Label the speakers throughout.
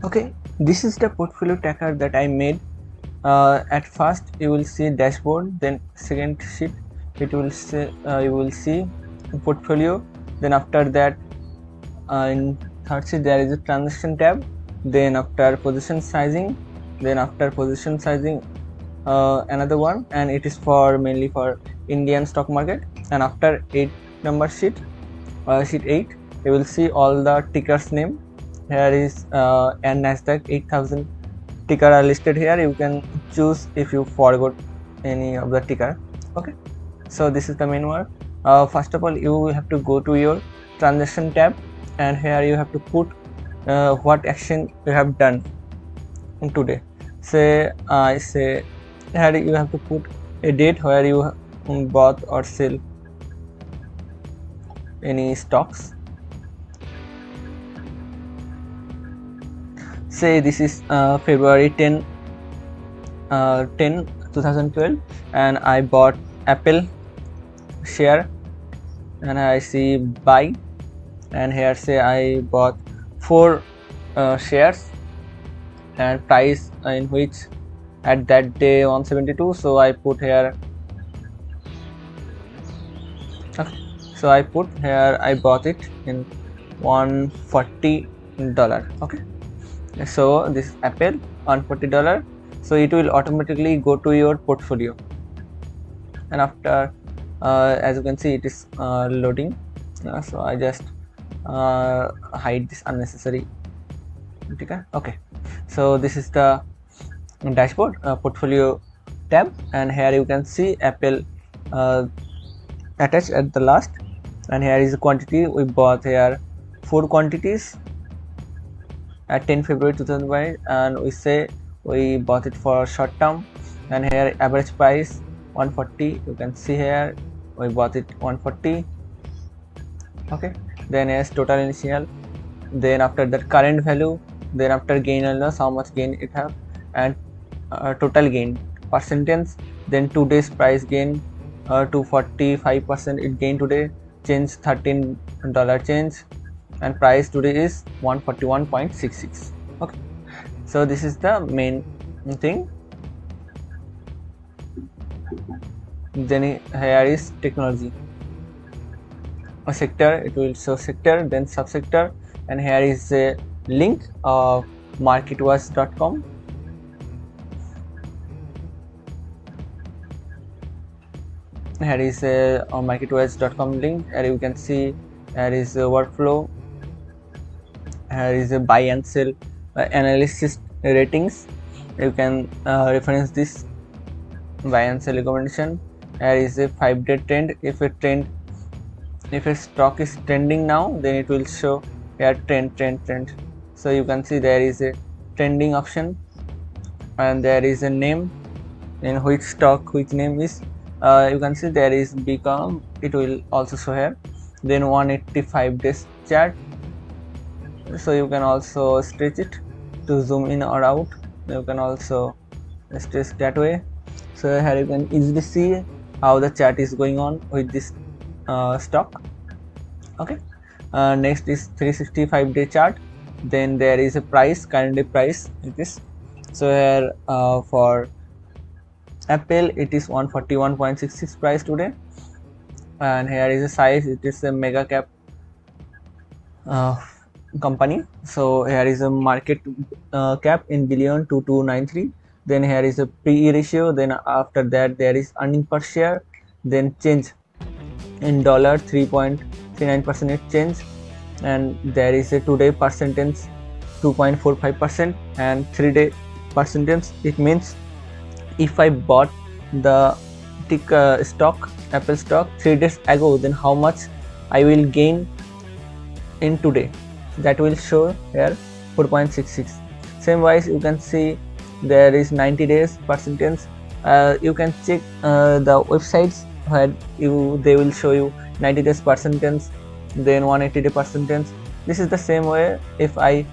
Speaker 1: Okay, this is the portfolio tracker that I made. At first you will see dashboard, then second sheet it will say you will see portfolio, then after that in third sheet there is a transaction tab, then after position sizing, then after position sizing another one, and it is for mainly for Indian stock market. And after 8 number sheet, sheet 8, you will see all the tickers name. Here is and Nasdaq 8000 ticker are listed here. You can choose if you forgot any of the ticker. Okay, so this is the main one. First of all, you have to go to your transaction tab, and here you have to put what action you have done today. Say I say here you have to put a date where you bought or sell any stocks. Say this is February 10, 2012, and I bought Apple share, and I see buy, and here say I bought 4 shares, and price in which at that day 172, so I put here. Okay, so I put here I bought it in $140. Okay, so this is Apple $140, so it will automatically go to your portfolio. And after as you can see, it is loading. So I just hide this unnecessary. Okay, so this is the dashboard portfolio tab, and here you can see Apple attached at the last, and here is the quantity. We bought here 4 quantities at 10 February 2005, and we say we bought it for short term, and here average price 140. You can see here we bought it 140. Okay, then as total initial, then after that current value, then after gain and loss, how much gain it have, and total gain percentage, then today's price gain 245% it gained today, change $13 change, and price today is 141.66. okay, so this is the main thing. Then here is technology, a sector, it will show sector, then subsector, and here is a link of marketwatch.com. Here is a marketwatch.com link. Here you can see here is a workflow, here is a buy and sell analysis ratings. You can reference this buy and sell recommendation. Here is a 5-day trend. If a stock is trending now, then it will show here trend. So you can see there is a trending option, and there is a name in which stock which name is. You can see there is become, it will also show here. Then 185 days chart, so you can also stretch it to zoom in or out. You can also stretch that way. So here you can easily see how the chart is going on with this stock. Okay, next is 365-day chart. Then there is a price, current day price like this. So here for Apple it is 141.66 price today, and here is a size, it is a mega cap company. So here is a market cap in billion 2293. Then here is a PE ratio. Then after that there is earning per share. Then change in dollar 3.39% change, and there is a today percentage 2.45%, and 3-day percentage. It means if I bought the stock, Apple stock 3 days ago, then how much I will gain in today, that will show here 4.66. Same wise you can see there is 90 days percentage. You can check the websites where they will show you 90 days percentage, then 180 day percentage. This is the same way. If I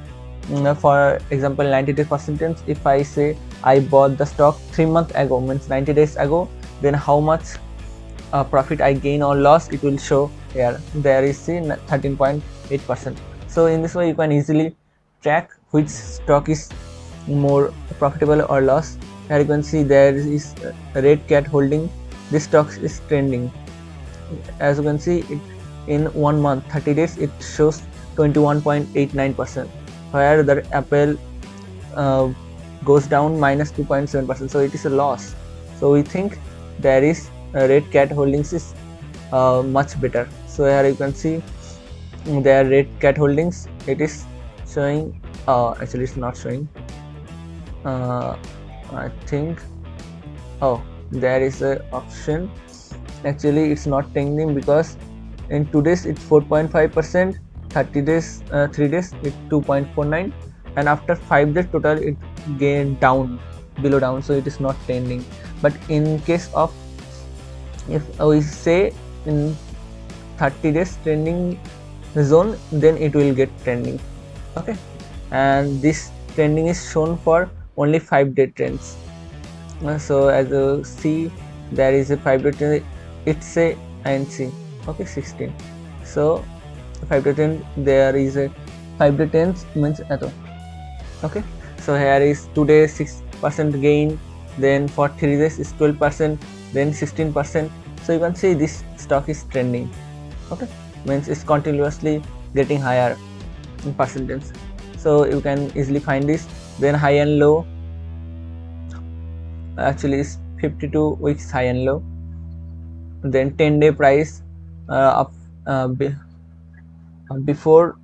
Speaker 1: for example 90 day percentage, if I say I bought the stock 3 months ago, means 90 days ago, then how much profit I gain or loss, it will show here. There is 13.8%. so in this way you can easily track which stock is more profitable or loss. Here you can see there is red cat holding. This stock is trending. As you can see, it in 1 month 30 days it shows 21.89%, where the Apple goes down minus 2.7%, so it is a loss. So we think there is red cat holdings is much better. So here you can see their red cat holdings. It is showing, actually it's not showing, I think, oh, there is a option. Actually it's not trending because in 2 days it's 4.5%, 30 days 3 days it's 2.49, and after 5 days total it gained down, below down, so it is not trending. But in case of, if we say in 30 days trending zone, then it will get trending. Okay, and this trending is shown for only 5-day trends. So as you see, there is a 5-day trend, it's a INC, okay, 16. So 5-day trend, there is a 5-day trends means okay. So here is today 6% gain, then for 3 days is 12%, then 16%. So you can see this stock is trending. Okay, means it's continuously getting higher in percentage. So you can easily find this. Then high and low, actually is 52 weeks high and low. Then 10-day price of before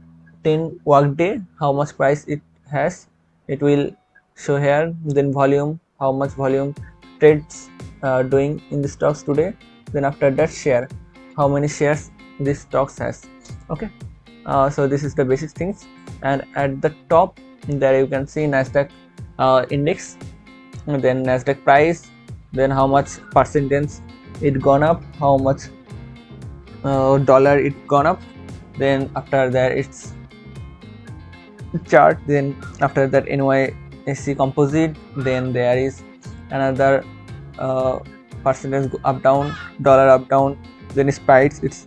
Speaker 1: 10 work day, how much price it has, it will show here. Then volume, how much volume trades doing in the stocks today. Then after that, share, how many shares this stocks has. Okay, so this is the basic things. And at the top there you can see Nasdaq index, then Nasdaq price, then how much percentage it gone up, how much dollar it gone up. Then after that it's chart, then after that NYSE composite, then there is another percentage up down, dollar up down, then spikes its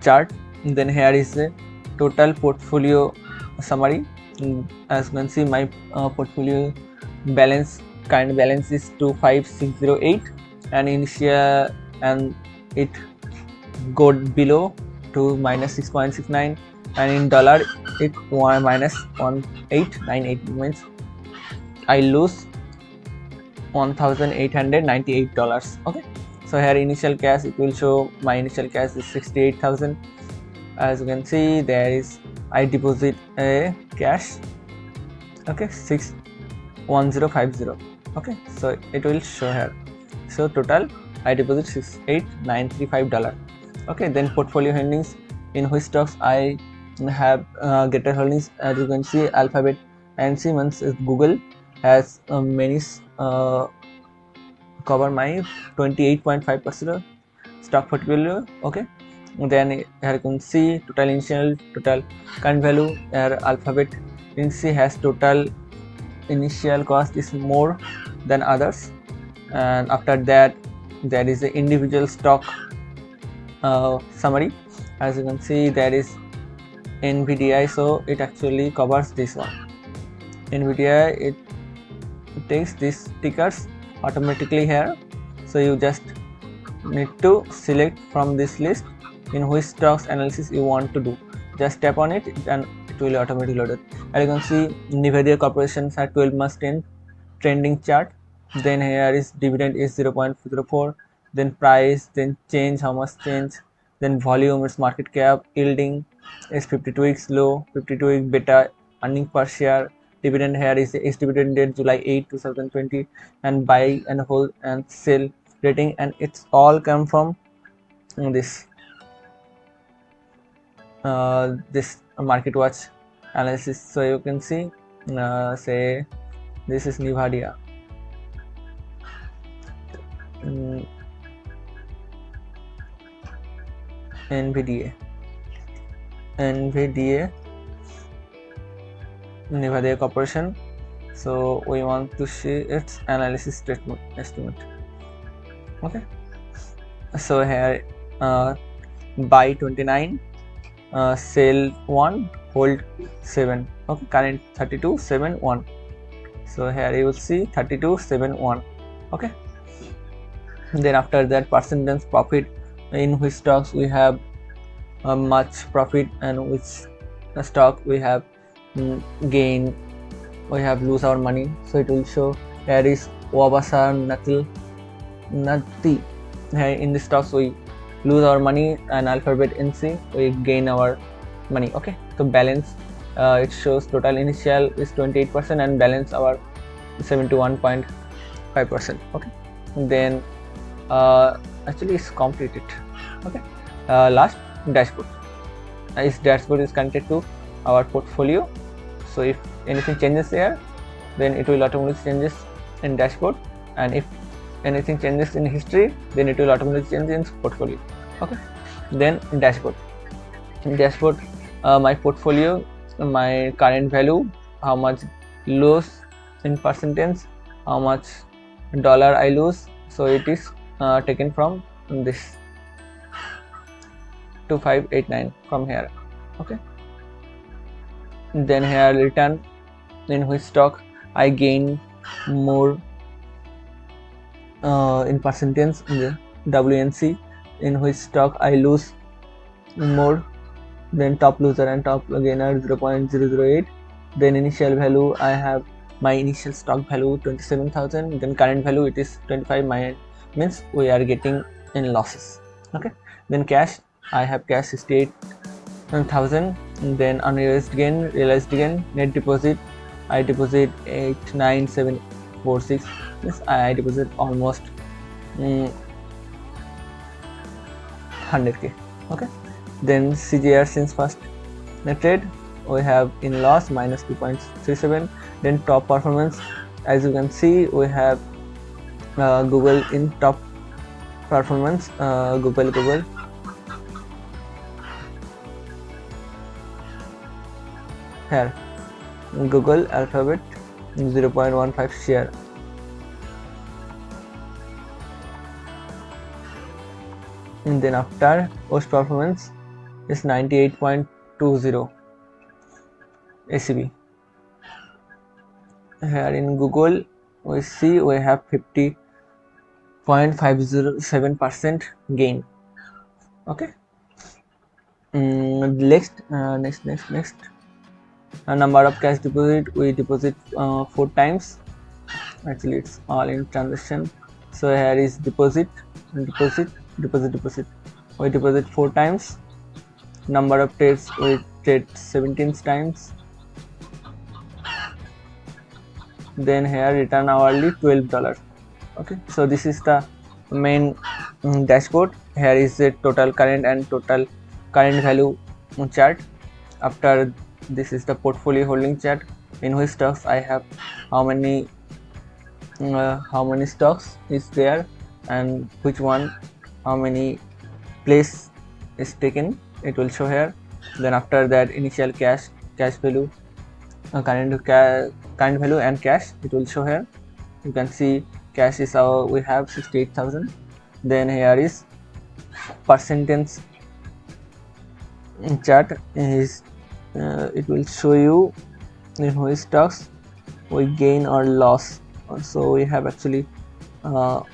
Speaker 1: chart. Then here is the total portfolio summary. As you can see, my portfolio balance, current balance is 25608, and initial, and it got below to minus 6.69, and in dollar it minus 1898, means I lose $1,898. Okay, so here initial cash, it will show my initial cash is 68,000. As you can see, there is I deposit a cash, okay, 61050. okay, so it will show here. So total I deposit $68,935. okay, then portfolio holdings, in which stocks I have greater holdings. As you can see, Alphabet and Siemens, Google has many cover my 28.5% stock portfolio. Okay, then here you can see total initial, total current value. Here Alphabet Inc has total initial cost is more than others, and after that there is the individual stock summary. As you can see, there is NVDI, so it actually covers this one. NVDI, it takes these tickers automatically here, so you just need to select from this list in which stocks analysis you want to do. Just tap on it and it will automatically load it. And you can see Nvidia Corporation had 12 months trending chart. Then here is dividend is 0.04, then price, then change, how much change, then volume, its market cap, yielding is 52 weeks low, 52 week beta, earning per share, dividend here is dividend date July 8, 2020, and buy and hold and sell rating, and it's all come from this this market watch analysis. So you can see, say this is Nvidia. NVDA, Nvidia Corporation. So we want to see its analysis statement estimate. Okay, so here buy 29, sell 1, hold 7. Okay, current 3271. So here you will see 3271. Okay, then after that percentage profit, in which stocks we have much profit and which stock we have gain, we have lose our money. So it will show here is Wabasa Nati. Here in the stocks we lose our money, and Alphabet NC we gain our money. Okay, so balance it shows total initial is 28% and balance our 71.5%. okay, then actually it's completed. Okay, last dashboard. This dashboard is connected to our portfolio, so if anything changes there, then it will automatically changes in dashboard, and if anything changes in history, then it will automatically change in portfolio. Okay, then dashboard. In dashboard, my portfolio, my current value, how much lose in percentage, how much dollar I lose. So it is taken from this 2589 from here. Okay, then here return, in which stock I gain more in percentage, in the WNC, in which stock I lose more, then top loser and top gainer 0.008. then initial value I have my initial stock value 27,000, then current value it is 25, means we are getting in losses. Okay, then cash, I have cash 68,000, then unrealized gain, realized gain, net deposit, I deposit 89746, yes, I deposit almost 100k. okay, then CGR since first trade we have in loss minus 2.37. then top performance, as you can see we have Google in top performance, Google here, Google, Alphabet 0.15 share. And then after worst performance is 98.20 ACB. Here in Google we see we have 50.507% gain. Okay, next number of cash deposit, we deposit 4 times. Actually it's all in transaction. So here is deposit, we deposit 4 times. Number of trades, we trade 17 times. Then here return hourly $12. Okay, so this is the main dashboard. Here is the total current and total current value chart. After this is the portfolio holding chart, in which stocks I have how many stocks is there and which one how many place is taken, it will show here. Then after that initial cash value, current value and cash, it will show here. You can see cash is we have 68,000. then here is percentage chart is it will show you in which stocks we gain or loss. So we have actually how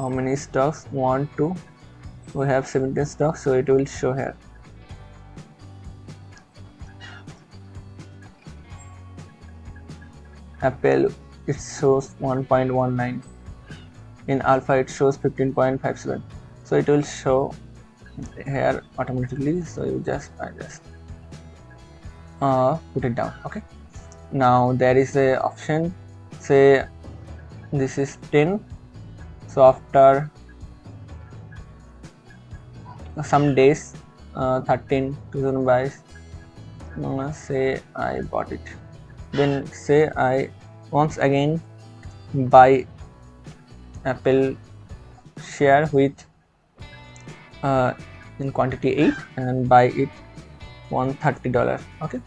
Speaker 1: many stocks, 1 2, we have 17 stocks, so it will show here. Apple it shows 1.19, in Alpha it shows 15.57, so it will show here automatically. So you I just put it down. Okay, now there is a option, say this is 10, so after some days 13 2022, say I bought it, then say I once again buy Apple share with in quantity 8 and buy it $130. okay,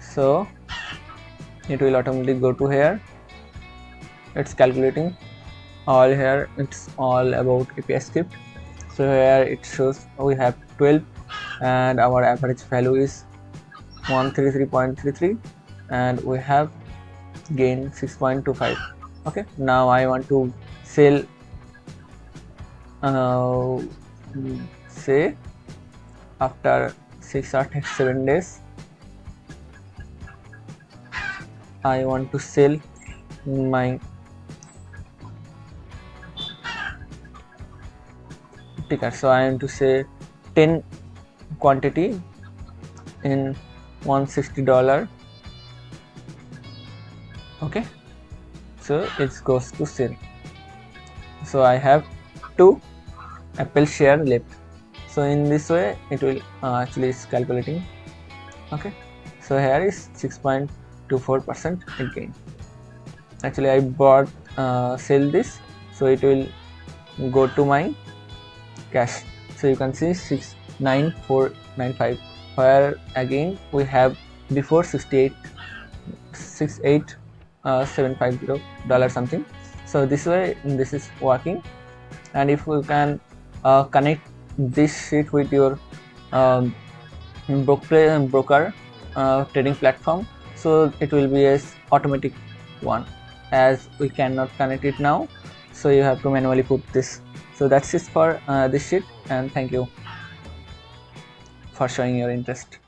Speaker 1: so it will automatically go to here, it's calculating all here, it's all about API script. So here it shows we have 12 and our average value is 133.33 and we have gained 6.25. okay, now I want to sell say after 6 or 7 days I want to sell my ticker. So I want to say 10 quantity in $160. okay, so it goes to sell. So I have 2 Apple share left. So in this way it will actually is calculating. okay, so here is 6.24% it gain. Actually I bought sell this, so it will go to my cash. So you can see 69495, where again we have before 750 dollar something. So this way this is working. And if we can connect this sheet with your broker trading platform, so it will be a automatic one, as we cannot connect it now, so you have to manually put this. So that's it for this sheet, and thank you for showing your interest.